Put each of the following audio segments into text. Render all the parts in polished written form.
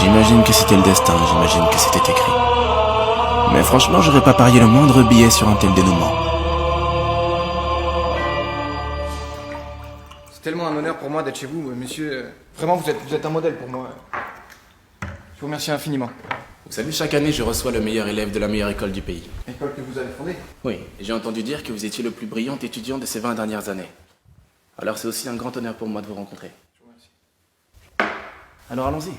J'imagine que c'était le destin, j'imagine que c'était écrit. Mais franchement, j'aurais pas parié le moindre billet sur un tel dénouement. C'est tellement un honneur pour moi d'être chez vous, monsieur. Vraiment, vous êtes un modèle pour moi. Je vous remercie infiniment. Vous savez, chaque année, je reçois le meilleur élève de la meilleure école du pays. L'école que vous avez fondée? Oui, et j'ai entendu dire que vous étiez le plus brillant étudiant de ces 20 dernières années. Alors c'est aussi un grand honneur pour moi de vous rencontrer. Je vous remercie. Alors allons-y.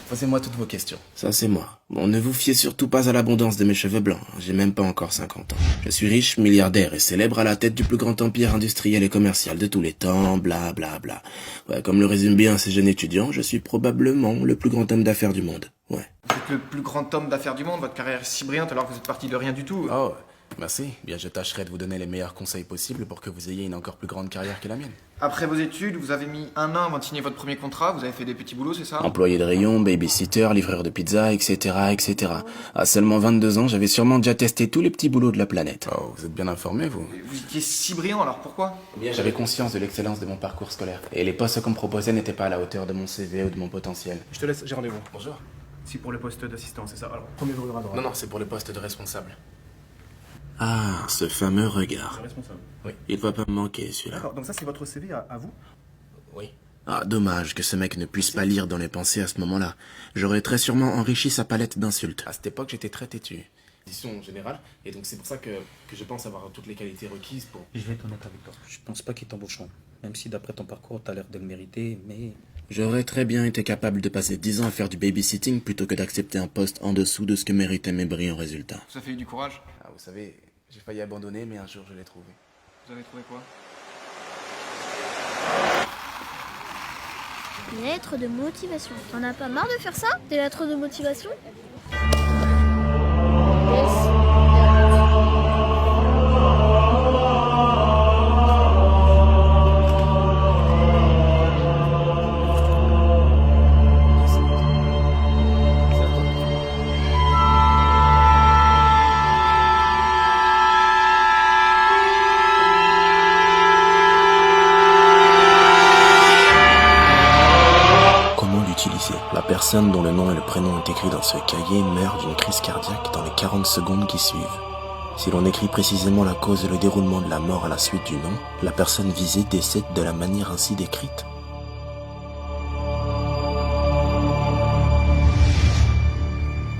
Posez-moi toutes vos questions. Ça c'est moi. Bon, ne vous fiez surtout pas à l'abondance de mes cheveux blancs. J'ai même pas encore 50 ans. Je suis riche, milliardaire et célèbre à la tête du plus grand empire industriel et commercial de tous les temps, bla bla bla. Ouais, comme le résume bien ces jeunes étudiants, je suis probablement le plus grand homme d'affaires du monde. Ouais. Vous êtes le plus grand homme d'affaires du monde, votre carrière est si brillante alors que vous êtes parti de rien du tout. Oh, merci. Bien, je tâcherai de vous donner les meilleurs conseils possibles pour que vous ayez une encore plus grande carrière que la mienne. Après vos études, vous avez mis 1 an avant de signer votre premier contrat, vous avez fait des petits boulots, c'est ça? Employé de rayon, babysitter, livreur de pizza, etc., etc. À seulement 22 ans, j'avais sûrement déjà testé tous les petits boulots de la planète. Oh, vous êtes bien informé, vous? Vous étiez si brillant, alors pourquoi? Bien, j'avais conscience de l'excellence de mon parcours scolaire. Et les postes qu'on me proposait n'étaient pas à la hauteur de mon CV ou de mon potentiel. Je te laisse, j'ai rendez-vous. Bonjour. Si pour le poste d'assistant, c'est ça. Alors, premier jour à droite. Non, c'est pour le poste de responsable. Ah, ce fameux regard. Responsable. Oui. Il va pas me manquer, celui-là. D'accord, donc ça c'est votre CV à vous? Oui. Ah, dommage que ce mec ne puisse pas lire dans les pensées à ce moment-là. J'aurais très sûrement enrichi sa palette d'insultes. À cette époque, j'étais très têtu. Édition générale, et donc c'est pour ça que je pense avoir toutes les qualités requises pour... Je vais être honnête avec toi. Je pense pas qu'ils t'embaucheront. Même si d'après ton parcours, t'as l'air de le mériter, mais... J'aurais très bien été capable de passer 10 ans à faire du babysitting plutôt que d'accepter un poste en dessous de ce que méritaient mes brillants résultats. Vous avez eu du courage? Ah, vous savez, j'ai failli abandonner, mais un jour je l'ai trouvé. Vous avez trouvé quoi? Lettre de motivation. T'en as pas marre de faire ça? Des lettres de motivation? La personne dont le nom et le prénom est écrit dans ce cahier meurt d'une crise cardiaque dans les 40 secondes qui suivent. Si l'on écrit précisément la cause et le déroulement de la mort à la suite du nom, la personne visée décède de la manière ainsi décrite.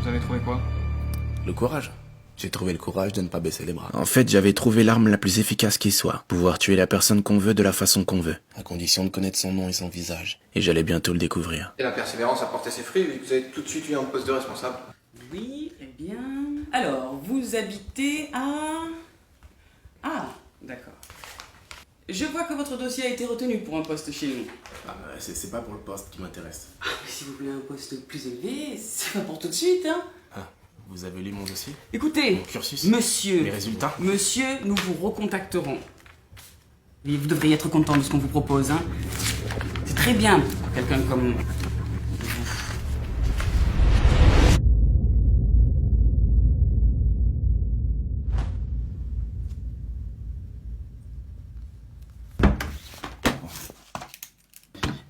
Vous avez trouvé quoi? Le courage. J'ai trouvé le courage de ne pas baisser les bras. En fait, j'avais trouvé l'arme la plus efficace qui soit. Pouvoir tuer la personne qu'on veut de la façon qu'on veut. À condition de connaître son nom et son visage. Et j'allais bientôt le découvrir. Et la persévérance a porté ses fruits, vu que vous avez tout de suite eu un poste de responsable. Oui, eh bien... Alors, vous habitez à... Ah, d'accord. Je vois que votre dossier a été retenu pour un poste chez nous. Ah, c'est pas pour le poste qui m'intéresse. Ah, mais si vous voulez un poste plus élevé, c'est pas pour tout de suite, hein. Ah, vous avez lu mon dossier? Écoutez, Mon cursus? monsieur... Mes résultats? Monsieur, nous vous recontacterons. Et vous devriez être content de ce qu'on vous propose, hein. C'est très bien pour quelqu'un comme...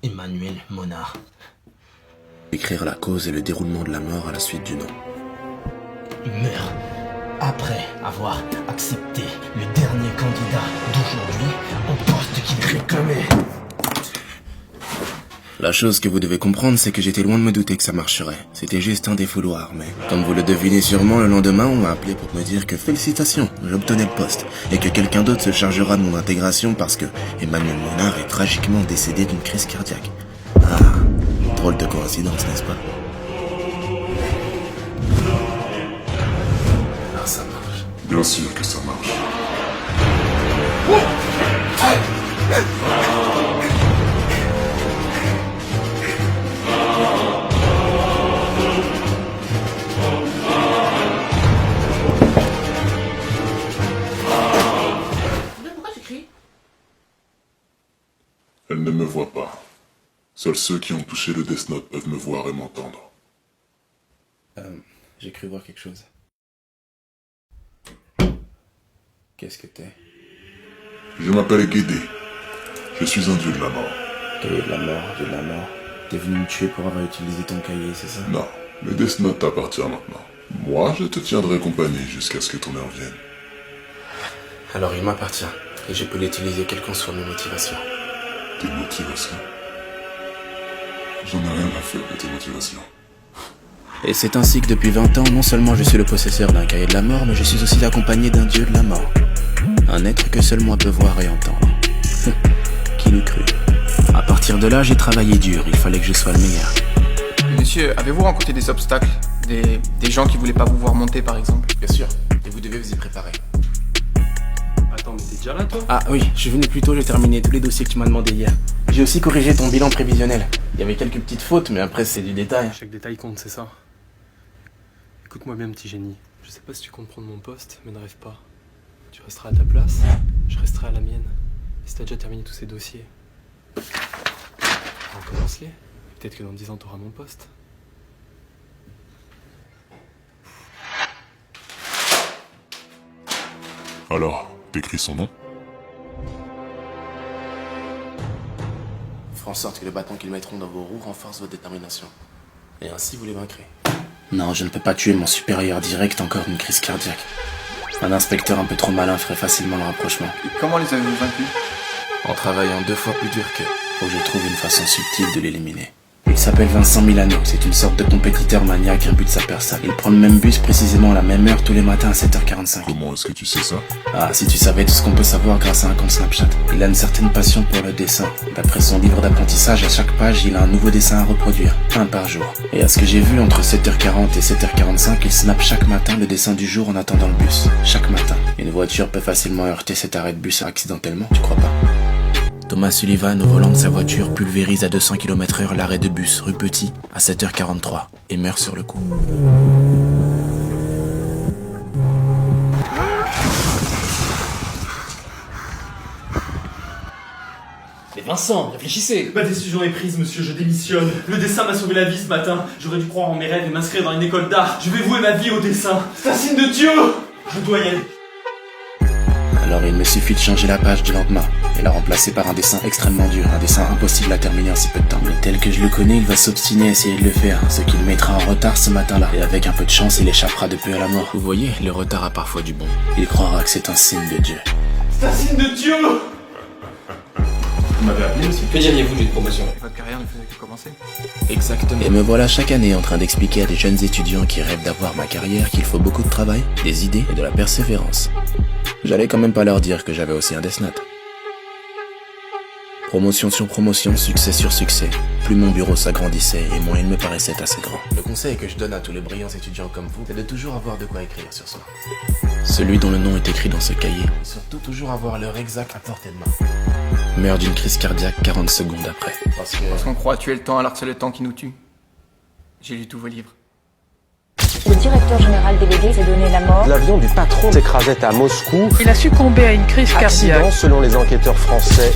Emmanuel Monard. Écrire la cause et le déroulement de la mort à la suite du nom. Meurt après avoir accepté le dernier candidat d'aujourd'hui au poste qu'il réclamait. La chose que vous devez comprendre, c'est que j'étais loin de me douter que ça marcherait. C'était juste un défouloir, mais comme vous le devinez sûrement, le lendemain, on m'a appelé pour me dire que félicitations, j'obtenais le poste, et que quelqu'un d'autre se chargera de mon intégration parce que Emmanuel Monard est tragiquement décédé d'une crise cardiaque. Ah, drôle de coïncidence, n'est-ce pas? Ah, ça marche. Bien sûr que ça marche. Pourquoi tu cries? Elle ne me voit pas. Seuls ceux qui ont touché le Death Note peuvent me voir et m'entendre. J'ai cru voir quelque chose. Qu'est-ce que t'es? Je m'appelle Guédé. Je suis un dieu de la mort. Dieu de la mort, Dieu de la mort. T'es venu me tuer pour avoir utilisé ton cahier, c'est ça? Non, le Death Note t'appartient maintenant. Moi, je te tiendrai compagnie jusqu'à ce que ton heure vienne. Alors il m'appartient, et je peux l'utiliser quelles qu'en soient mes motivations. Tes motivations? J'en ai rien à faire de tes motivations. Et c'est ainsi que depuis 20 ans, non seulement je suis le possesseur d'un cahier de la mort, mais je suis aussi accompagné d'un dieu de la mort. Un être que seul moi peux voir et entendre. Qui l'eût cru? À partir de là, j'ai travaillé dur, il fallait que je sois le meilleur. Monsieur, avez-vous rencontré des obstacles? Des gens qui voulaient pas vous voir monter, par exemple? Bien sûr, et vous devez vous y préparer. Attends, mais t'es déjà là, toi? Ah oui, je suis venu plus tôt, j'ai terminé tous les dossiers que tu m'as demandé hier. J'ai aussi corrigé ton bilan prévisionnel. Il y avait quelques petites fautes, mais après c'est du détail. Chaque détail compte, c'est ça. Écoute-moi bien, petit génie. Je sais pas si tu comptes prendre mon poste, mais ne rêve pas. Tu resteras à ta place, je resterai à la mienne. Et si t'as déjà terminé tous ces dossiers, recommence-les. Peut-être que dans 10 ans, t'auras mon poste. Alors, t'écris son nom? Faire en sorte que le bâton qu'ils mettront dans vos roues renforce votre détermination. Et ainsi vous les vaincrez. Non, je ne peux pas tuer mon supérieur direct encore d'une crise cardiaque. Un inspecteur un peu trop malin ferait facilement le rapprochement. Et comment les avez-vous vaincus? En travaillant 2 fois plus dur qu'eux, où je trouve une façon subtile de l'éliminer. Il s'appelle Vincent Milano, c'est une sorte de compétiteur maniaque imbu de sa personne. Il prend le même bus précisément à la même heure tous les matins à 7h45. Comment est-ce que tu sais ça? Ah, si tu savais tout ce qu'on peut savoir grâce à un compte Snapchat. Il a une certaine passion pour le dessin. D'après son livre d'apprentissage, à chaque page, il a un nouveau dessin à reproduire, un par jour. Et à ce que j'ai vu, entre 7h40 et 7h45, il snappe chaque matin le dessin du jour en attendant le bus. Chaque matin. Une voiture peut facilement heurter cet arrêt de bus accidentellement, tu crois pas? Thomas Sullivan, au volant de sa voiture, pulvérise à 200 km/h l'arrêt de bus rue Petit à 7h43 et meurt sur le coup. Mais Vincent, réfléchissez! Ma décision est prise, monsieur, je démissionne. Le dessin m'a sauvé la vie ce matin. J'aurais dû croire en mes rêves et m'inscrire dans une école d'art. Je vais vouer ma vie au dessin. C'est un signe de Dieu! Je dois y aller. Alors il me suffit de changer la page du lendemain et la remplacer par un dessin extrêmement dur, un dessin impossible à terminer en si peu de temps. Mais tel que je le connais, il va s'obstiner à essayer de le faire, ce qui le mettra en retard ce matin-là. Et avec un peu de chance, il échappera de peu à la mort. Vous voyez, le retard a parfois du bon. Il croira que c'est un signe de Dieu. C'est un signe de Dieu! Vous m'avez appelé aussi? Que diriez-vous d'une promotion? Votre carrière ne faisait que commencer. Exactement. Et me voilà chaque année en train d'expliquer à des jeunes étudiants qui rêvent d'avoir ma carrière qu'il faut beaucoup de travail, des idées et de la persévérance. J'allais quand même pas leur dire que j'avais aussi un Death Note. Promotion sur promotion, succès sur succès. Plus mon bureau s'agrandissait et moins il me paraissait assez grand. Le conseil que je donne à tous les brillants étudiants comme vous, c'est de toujours avoir de quoi écrire sur soi. Celui dont le nom est écrit dans ce cahier. Et surtout toujours avoir l'heure exacte à portée de main. Meurt d'une crise cardiaque 40 secondes après. Parce qu'on croit tuer le temps alors que c'est le temps qui nous tue. J'ai lu tous vos livres. Le directeur général délégué s'est donné la mort. L'avion du patron s'écrasait à Moscou. Il a succombé à une crise Accident cardiaque. selon les enquêteurs français.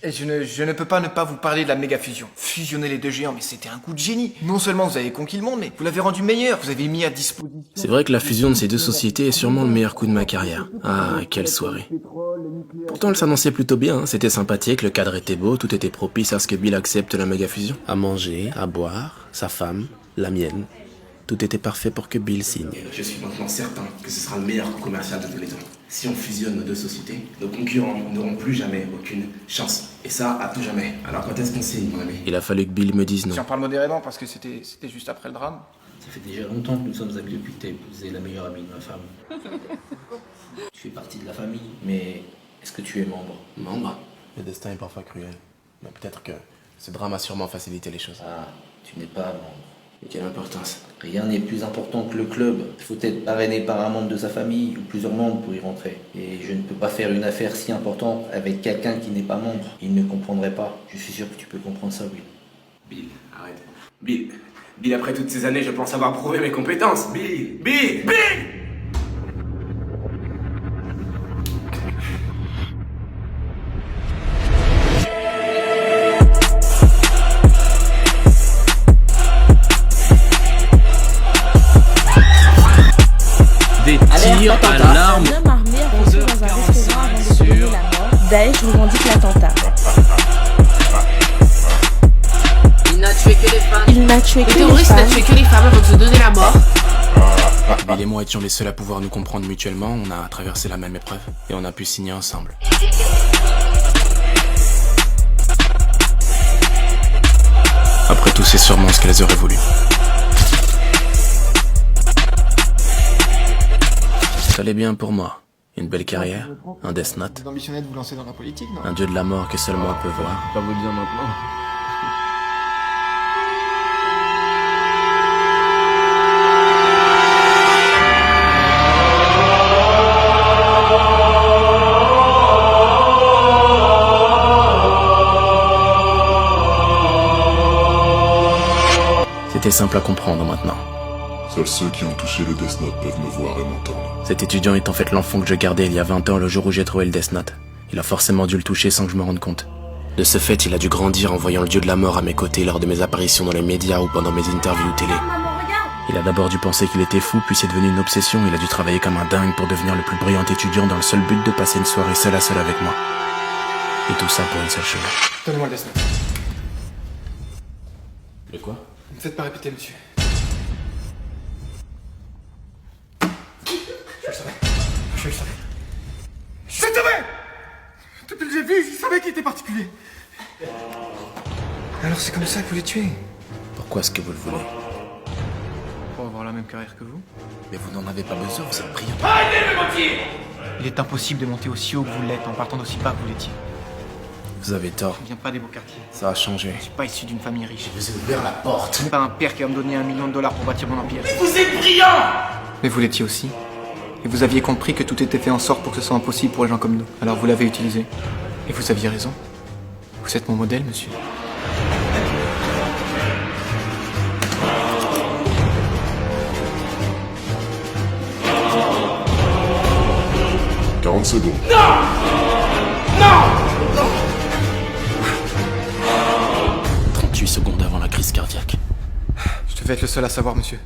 Et je ne peux pas ne pas vous parler de la méga fusion. Fusionner les deux géants, mais c'était un coup de génie. Non seulement vous avez conquis le monde, mais vous l'avez rendu meilleur. Vous avez mis à disposition... C'est vrai que la fusion de ces deux sociétés est sûrement le meilleur coup de ma carrière. Ah, quelle soirée. Pourtant, elle s'annonçait plutôt bien, hein. C'était sympathique, le cadre était beau, tout était propice à ce que Bill accepte la méga fusion. À manger, à boire, sa femme, la mienne. Tout était parfait pour que Bill signe. Je suis maintenant certain que ce sera le meilleur coup commercial de tous les temps. Si on fusionne nos deux sociétés, nos concurrents n'auront plus jamais aucune chance. Et ça, à tout jamais. Alors quand est-ce qu'on signe, mon ami? Il a fallu que Bill me dise non. J'en parle modérément parce que c'était juste après le drame. Ça fait déjà longtemps que nous sommes amis depuis que t'as épousé la meilleure amie de ma femme. Tu fais partie de la famille, mais est-ce que tu es membre? Membre? Le destin est parfois cruel. Mais peut-être que ce drame a sûrement facilité les choses. Ah, tu n'es pas membre. Et quelle importance? Rien n'est plus important que le club. Il faut être parrainé par un membre de sa famille ou plusieurs membres pour y rentrer. Et je ne peux pas faire une affaire si importante avec quelqu'un qui n'est pas membre. Il ne comprendrait pas. Je suis sûr que tu peux comprendre ça, Will. Bill, arrête. Bill, après toutes ces années, je pense avoir prouvé mes compétences. Bill! Alerte, attentat. Un homme armé a reçu dans un restaurant avant de se donner la mort. Daesh revendique l'attentat. Une n'a tué Le que les terroriste n'a femmes. tué que les femmes avant de se donner la mort. Bill et moi étions les seuls à pouvoir nous comprendre mutuellement, on a traversé la même épreuve et on a pu signer ensemble. Après tout, c'est sûrement ce qu'elles auraient voulu. Ça allait bien pour moi. Une belle carrière, un Death Note, Vous ambitionnez de vous lancer dans la politique, non? un dieu de la mort que seul moi peux voir. Pas vous le dire maintenant. C'était simple à comprendre maintenant. Seuls ceux qui ont touché le Death Note peuvent me voir et m'entendre. Cet étudiant est en fait l'enfant que je gardais il y a 20 ans le jour où j'ai trouvé le Death Note. Il a forcément dû le toucher sans que je me rende compte. De ce fait, il a dû grandir en voyant le dieu de la mort à mes côtés lors de mes apparitions dans les médias ou pendant mes interviews télé. Il a d'abord dû penser qu'il était fou, puis c'est devenu une obsession. Il a dû travailler comme un dingue pour devenir le plus brillant étudiant dans le seul but de passer une soirée seul à seul avec moi. Et tout ça pour une seule chose. Donnez-moi le Death Note. De quoi? Ne me faites pas répéter, monsieur. Je le savais. Je le savais. Je le savais! Depuis que j'ai vu, je savais qu'il était particulier. Alors c'est comme ça que vous les tuez? Pourquoi est-ce que vous le voulez? Pour avoir la même carrière que vous? Mais vous n'en avez pas besoin, vous êtes brillant. Il est impossible de monter aussi haut que vous l'êtes en partant d'aussi bas que vous l'étiez. Vous avez tort. Je ne viens pas des beaux quartiers. Ça a changé. Je suis pas issu d'une famille riche. Je vous ai ouvert la porte. Je n'ai pas un père qui va me donner $1 million pour bâtir mon empire. Mais vous êtes brillant! Mais vous l'étiez aussi. Et vous aviez compris que tout était fait en sorte pour que ce soit impossible pour les gens comme nous. Alors vous l'avez utilisé. Et vous aviez raison. Vous êtes mon modèle, monsieur. « 40 secondes. Non! Non! 38 secondes avant la crise cardiaque. Je devais être le seul à savoir, monsieur.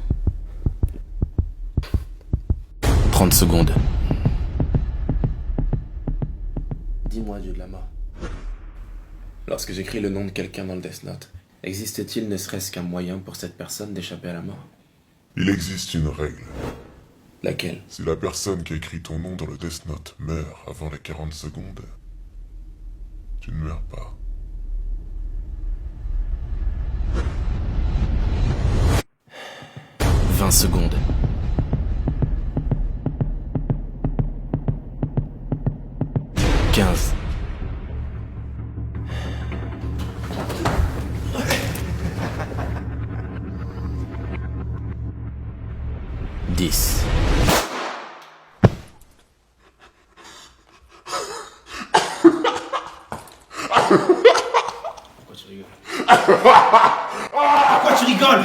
30 secondes. Dis-moi, dieu de la mort. Lorsque j'écris le nom de quelqu'un dans le Death Note, existe-t-il ne serait-ce qu'un moyen pour cette personne d'échapper à la mort? Il existe une règle. Laquelle? Si la personne qui a écrit ton nom dans le Death Note meurt avant les 40 secondes, tu ne meurs pas. « 20 secondes. 15. 10. Pourquoi tu rigoles? Pourquoi tu rigoles?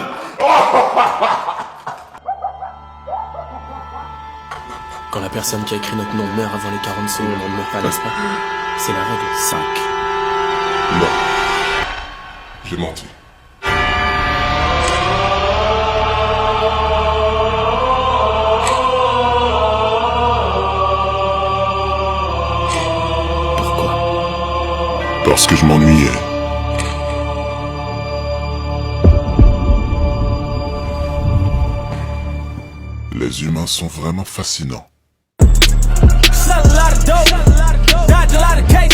Quand la personne qui a écrit notre nom meurt avant les 40 secondes, on ne meurt pas, n'est-ce pas? C'est la règle 5. Non. J'ai menti. Pourquoi? Parce que je m'ennuyais. Les humains sont vraiment fascinants. Sell a lot of dope, dodge a lot of cases.